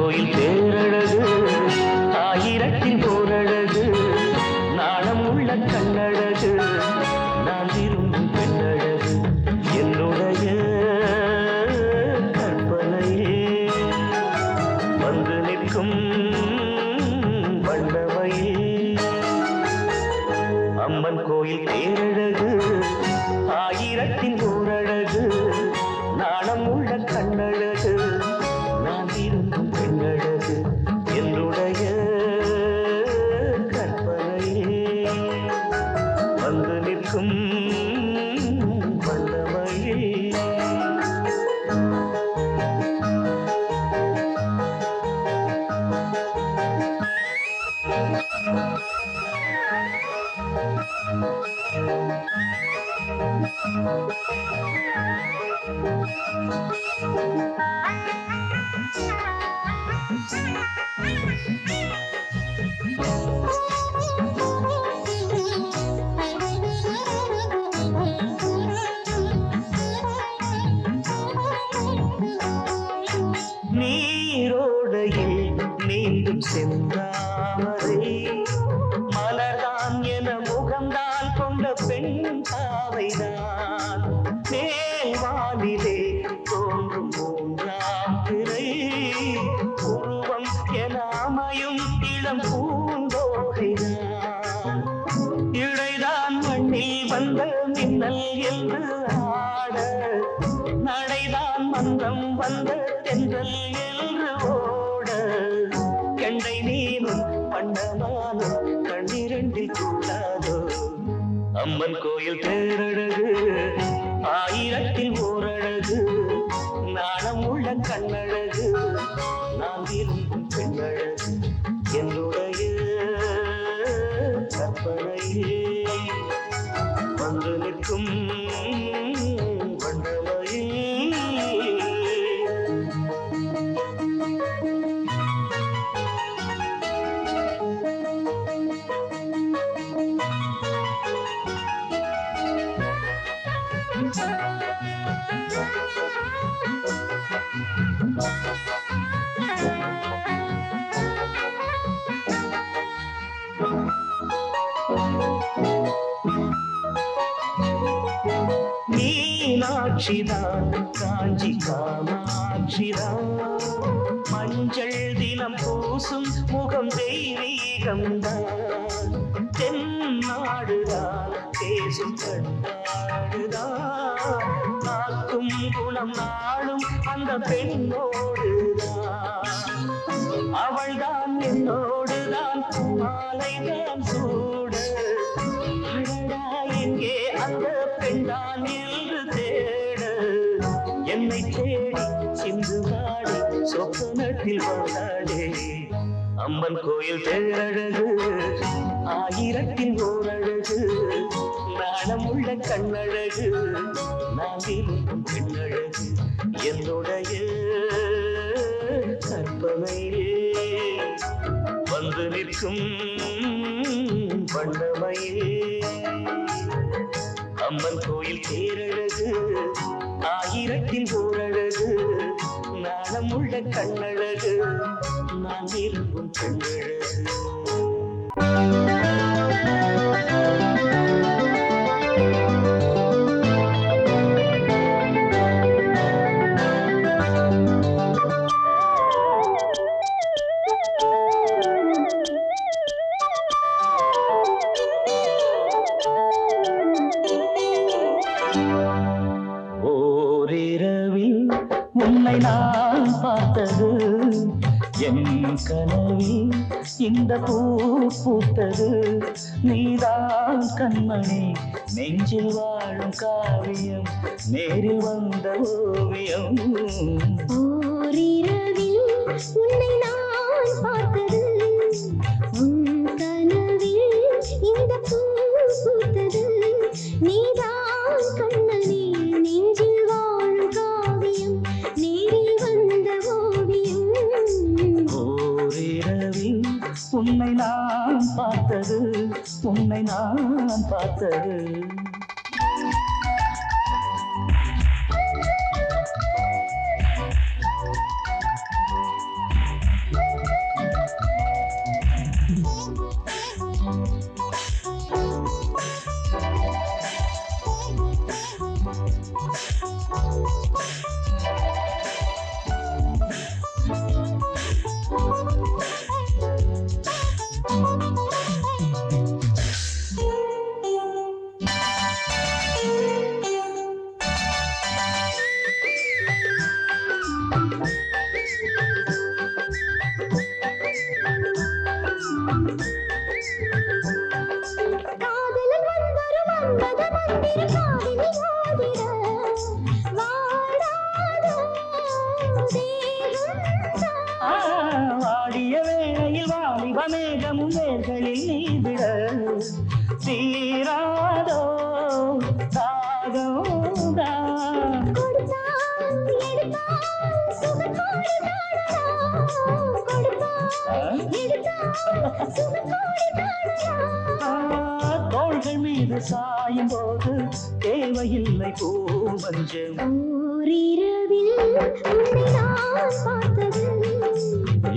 கோயில் தேரழகு ஆயிரத்தின் போரழகு நாணம் உள்ள கண்ணழகு நான் விரும்பும் பெண்ணழகு என்னுடைய கற்பனையே வந்து நிற்கும் வண்ணமையே அம்மன் கோயில் தேரழகு ஆயிரத்தின் போரழகு நாணம் உள்ள கண்ணழகு நான் விரும்பும் பெண்ணழகு என்னுடைய கற்பனையே வந்து நிற்கும் வண்ணமையே நீரோடையில் நீந்தும் செந்தாமரை மலர்தான் என முகம்தான் கொண்ட பெண் பாவைதான் மேல்வானிலே தோன்றும் மூன்றாம் திரை உருவம் என அமையும் இளம் பூந்தோகைதான் இடைதான் மண்ணில் வந்த மின்னல் என்று ஆட நடைதான் மந்தம் வந்த தென்றல் என்று ஓட கண்டை நீனும் பண்ணமானும் கண்ணிரண்டில் கூடாதோ அம்மன் கோயில் தேரழகு ஆயிரத்தில் ஓரழகு நாணம் உள்ள கண்ணழகு நான் விரும்பும் பெண்ணழகு என்னுடைய கற்பனையே வந்து நிற்கும் வண்ணமையே மீனாட்சிதான் காஞ்சி காமாட்சிதான் மஞ்சள் தினம் பூசும் முகம் தெய்வீகம்தான் தென்னாடுதான் பேசும் கண்ணாடுதான் காக்கும் குணம் நாளும் அந்த பெண்ணோடுதான் அவள்தான் என்னோடுதான் மாலைதான் சூட அழடா எங்கே அந்த பெண்தான் என்று தேட என்னை தேடி சிந்து பாடி சொப்பனத்தில் வந்தாடே அம்மன் கோயில் தேரழகு ஆயிரத்தின் ஓரழகு நாணம் உள்ள கண்ணழகு நான் விரும்பும் பெண்ணழகு என்னுடைய கற்பனையே வந்து நிற்கும் வண்ணமையே அம்மன் கோயில் தேரழகு ஆயிரத்தின் ஓரழகு நாணம் உள்ள கண்ணழகு நான் விரும்பும் பெண்ணழகு உன்னை நான் பார்த்தது என் கனவில் இந்த பூ பூத்தது நீதான் கண்மணி நெஞ்சில் வாழும் காவியம் நேரில் வந்த ஓவியம் ஓரிரவில் உன்னை நான் பார்த்தது உன் கனவில் இந்த பூ பூத்தது நீதான் கண்மணி நெஞ்சில் வாழும் காவியம் நேரில் வந்த ஓவியம் ஓரிரவில் உன்னை நான் பார்த்தது உன்னை நான் பார்த்தது சுகக்கோடி தாழலாம் கொடுத்தா எடுத்தா சுகக்கோடி தாழலாம் தோள்கள் மீது சாயும் போது தேவையில்லை பூமஞ்சம் ஓரிரவில் உன்னை நான் பார்த்தது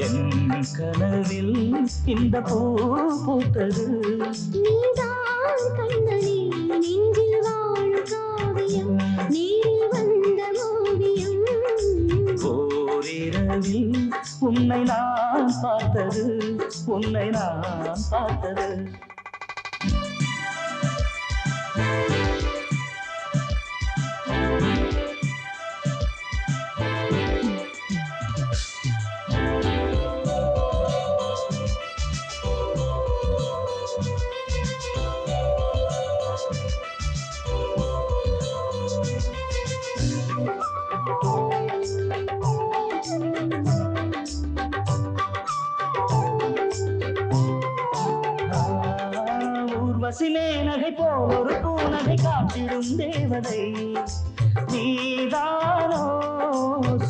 என் கனவில் இந்த பூ பூத்தது நீதான் கண்ணனே நெஞ்சில் வாழும் காவியம் நேரில் வந்த ஓவியம் ஓரிரவில் உன்னை நான் பார்த்தது உன்னை நான் பார்த்தது ஊர்வசிலே நகை போல் ஒரு பூநகை காட்டிடும் தேவதை நீதானோ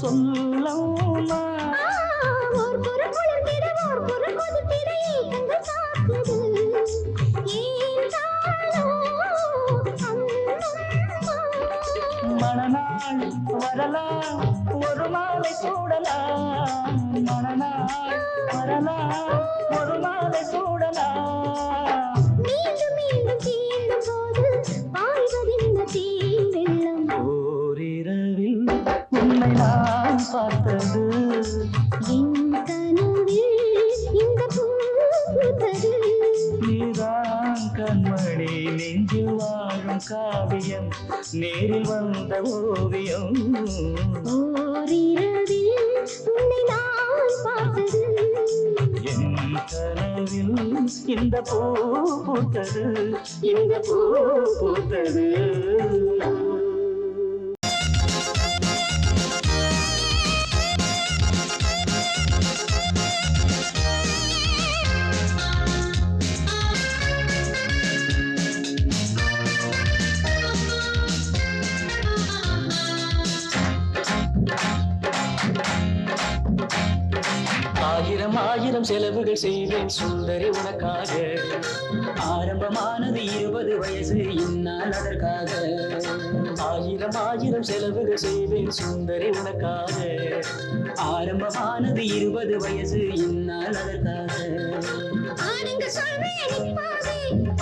சொல்லம்மா ஓர் புற குளிர்ந்திட ஓர் புற கொதித்திட ஏக்கங்கள் காக்குது ஏன் தானோ அம்மம்மா மணநாள் வரலாம் ஒரு மாலை சூடலாம் மணநாள் வரலாம் ஒரு மாலை சூடலாம் மீண்டும் மீண்டும் தீண்டும் போது பாய்வதிந்த தேன் வெள்ளம் ஓரிரவில் உன்னை நான் பார்த்தது என் கனவில் இந்த பூ பூத்தது நீதான் கண்மணி நெஞ்சில் வாழும் காவியம் நேரில் வந்த ஓவியம் ஓரிரவில் உன்னை நான் பார்த்தது என் கனவில் இந்த பூ பூத்தது இந்த பூ பூத்தது ஆயிரம் ஆயிரம் செலவுகள் செய்வேன் சுந்தரி உனக்காக ஆரம்பமானது 20 வயசு இந்நாள் அதற்காக ஆயிரம் ஆயிரம் செலவுகள் செய்வேன் சுந்தரி உனக்காக ஆரம்பமானது 20 வயசு இந்நாள் அதற்காக ஆடுங்க சொல்வேன் நிற்பாதே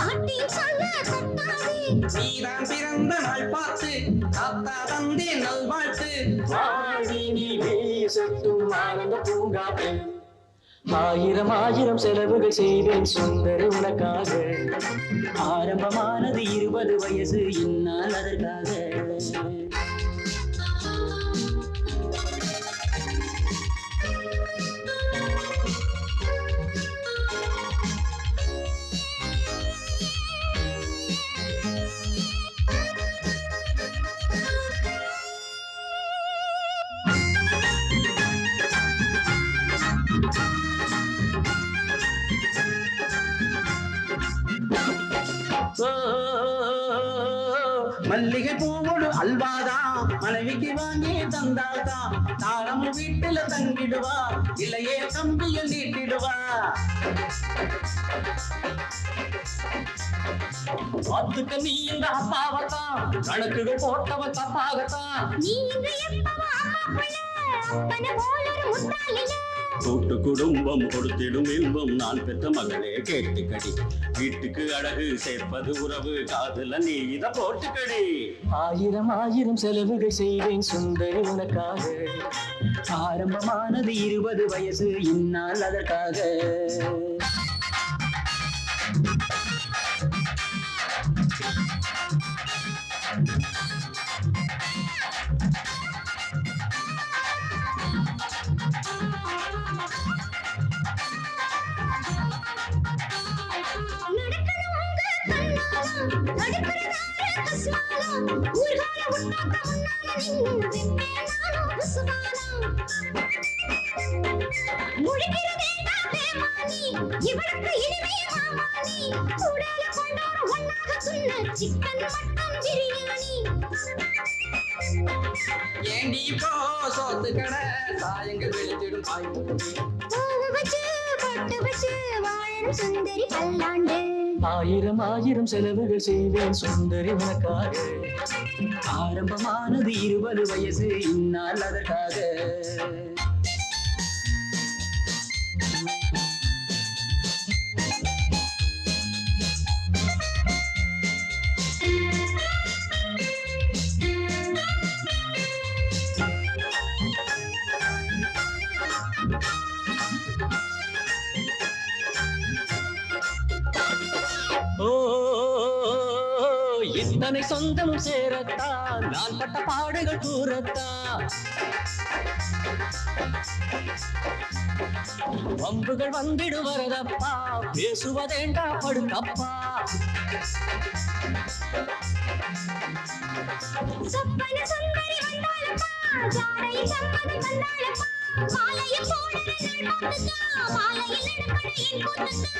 ஆட்டின் சொல்ல தட்டாதே நீதான் பிறந்த நாள் பார்த்து தாத்தா தந்தே நல்வாழ்த்து வாழி நீ வீசட்டும் ஆனந்த பூங்காற்று ஆயிரம் ஆயிரம் செலவுகள் செய்வேன் சுந்தரி உனக்காக ஆரம்பமானது 20 வயசு இந்நாள் அதற்காக மல்லிகை பூவோடு அல்வாதா மனைவிக்கு வாங்கி தந்தாதா தாரம் வீட்டுல தங்கிடுவா இல்லையே தம்பியில் நீட்டிடுவா அதுக்கு நீ இந்த அப்பாவத்தான் கணக்குகள் போட்டவ தப்பாகத்தான் நீ இன்று எப்பவா அம்மா புள்ள அப்பன போல ஒரு முட்டாளில கூட்டு குடும்பம் கொடுத்திடும் இன்பம் நான் பெற்ற மகளே கேட்டுக்கடி வீட்டுக்கு அழகு சேர்ப்பது உறவு காதுல நீ இத போட்டுக்கடி ஆயிரம் ஆயிரம் செலவுகள் செய்வேன் சுந்தரி உனக்காக ஆரம்பமானது 20 வயசு இந்நாள் அதற்காக சிக்கன் மட்டன் பிரியாணி ஏண்டி இப்போ சோத்து கடை சாயங்கள் வெளித்திடும் பாய் போட்டு பூவு வச்சு பொட்டு வச்சு வாழும் சுந்தரி பல்லாண்டு. ஆயிரம் ஆயிரம் செலவுகள் செய்வேன் சுந்தரி உனக்காக. ஆரம்பமானது 20 வயசு இந்நாள் அதற்காக. ஓ இத்தனை சொந்தமும் சேரத்தான் நான் பட்ட பாடுகள் கூறத்தான். வம்புகள் வந்திடு வரதப்பா பேசுவதேண்டா படுத்தப்பா. சொப்பன சுந்தரி வந்தாளப்பா ஜாடையில் சம்மதி வந்தாளப்பா. மாலையில் போடுற நாள் பார்த்துக்கா மாலையில் எடுப்பட என் கூத்துக்கா.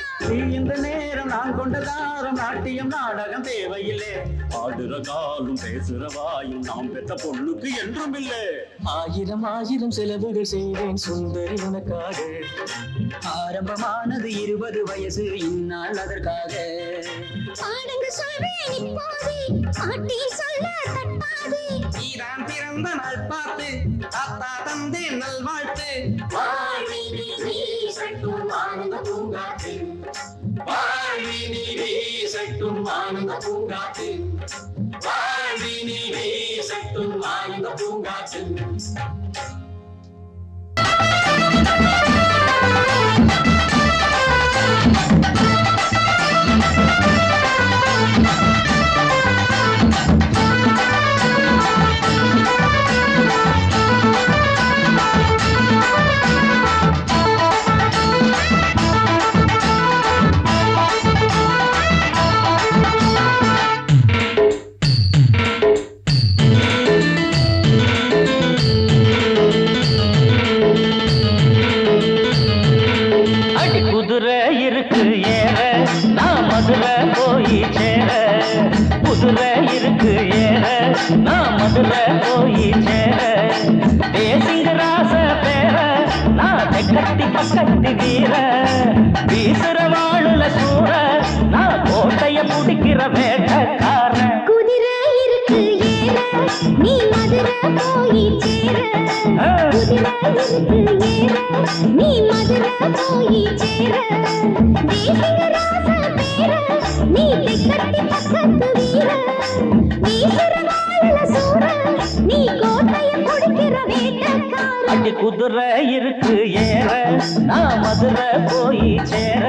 இந்த நேரம் நான் கொண்ட தாரம் நாட்டியம் நாடகம் தேவையில்லை. ஆடுற காலும் பேசுற வாயும் நாம் பெற்ற பொண்ணுக்கு என்றும் இல்லை. ஆயிரம் ஆயிரம் செலவுகள் செய்வேன் சுந்தரி உனக்காக. ஆரம்பமானது 20 வயசு இந்நாள் அதற்காக. பாடுங்க சொல்வேன் இப்போதே பாட்டி சொல்ல தட்டாதே. ஈரான் பிறந்த நாள் பார்த்து தாத்தா தந்தை நல்வாழ்த்து வாழ்வினி வீசட்டும் ஆனந்த பூங்காற்று. வாழ்வினி வீசட்டும் ஆனந்த பூங்காற்று. வாழ்வினி வீசட்டும் ஆனந்த பூங்காற்று. குதிரை இருக்கு ஏற நான் மதுரை போய் சேர. தேசிங்க ராச பேர நான் தெக்கத்தி பக்கத்தி வீர. வீசுற வாழுல சூற நான் கோட்டைய முடிக்கிற வேட்டக்காரன். குதிரை இருக்கு ஏற நீ மதுரை போய் சேர. குதிரை இருக்கு ஏற நீ மதுரை போய் சேர. தேசிங்க ராச பேர நீ தெக்கத்தி பக்கத்து வீர. வீசுற வாழுல சூற நீ கோட்டைய முடிக்கிற வேட்டக்காரன். அடி குதிரை இருக்கு ஏற நான் மதுரை போய் சேர.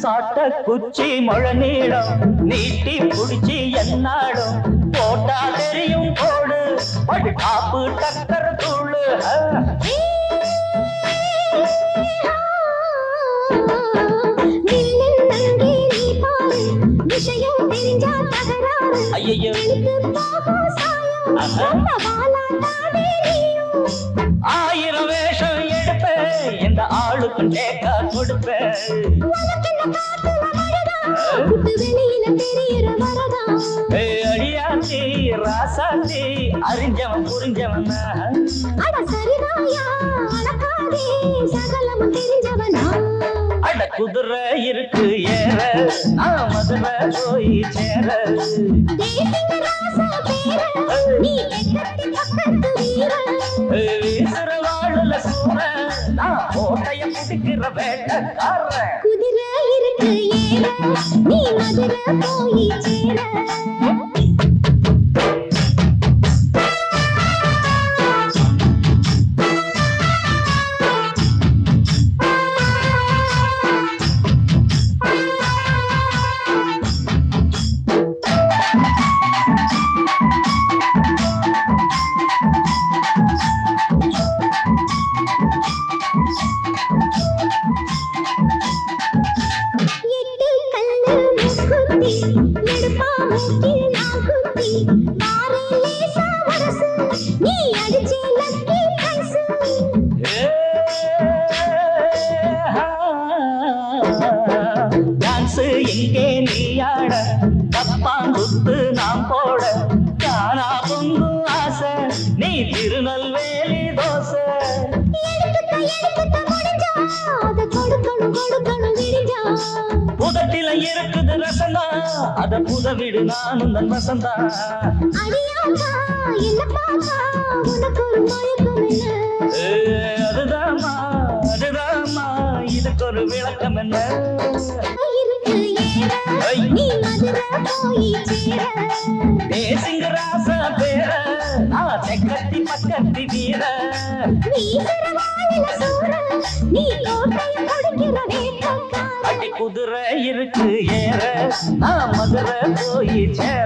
சாட்ட குச்சி மழை நீளம் நீட்டி புடிச்சி என்னாடும். போட்டா தெரியும் போடு படு காப்பு டக்கர தூளு. விஷயம் தெரிஞ்சா தகராறு. ஐயையோ. ஆயிரம் வேஷம் எடுப்பேன் எந்த ஆளுக்கும் டேக்கா கொடுப்பேன். வெளியில தெரியற வரதா அடியாச்சி ராசாச்சி அறிஞ்சவன் புரிஞ்சவன். அட சரிதாயா அடக்காதே சகலமும் தெரிஞ்சவனா. அட குதிரை இருக்கு ஏற நான் மதுரை போய் சேர. தேசிங்க ராசா பேர நீ தெக்கத்தி பக்கத்து வீர. வீசுற வாழுல சூற நான் கோட்டைய பிடிக்கிற வேட்டக்காரன். குதிரை இருக்கு ஏற நீ மதுரை போய் சேர. டான்ஸ் எங்கே நீயாட தப்பாங்குத்து நாம் போட காணா பொங்கும் ஆசை நீ திருநெல்வேலி தோசை எடுத்துக்க முடிஞ்சா அத கொடுக்கணும் விடிஞ்சா புதட்டில இருக்குது ரசந்தா அத புதவிடு நானும் நன் வசந்தா அடியாக்கா என்ன பாக்கா உனக்கு ஒரு மயக்கம் என்ன அதுதாமா இதுக்கு ஒரு விளக்கம் என்ன இருக்கு ஏற நீ மதுரை போய் சேர தேசிங்க ராசா பேர நான் தெக்கத்தி பக்கத்தி வீர வீசுற வாயில சூற நீ கோட்டையை முடிக்கிற வேட்டக்கார அடி குதிரை இருக்கு ஏற நான் மதுரை போய் சேர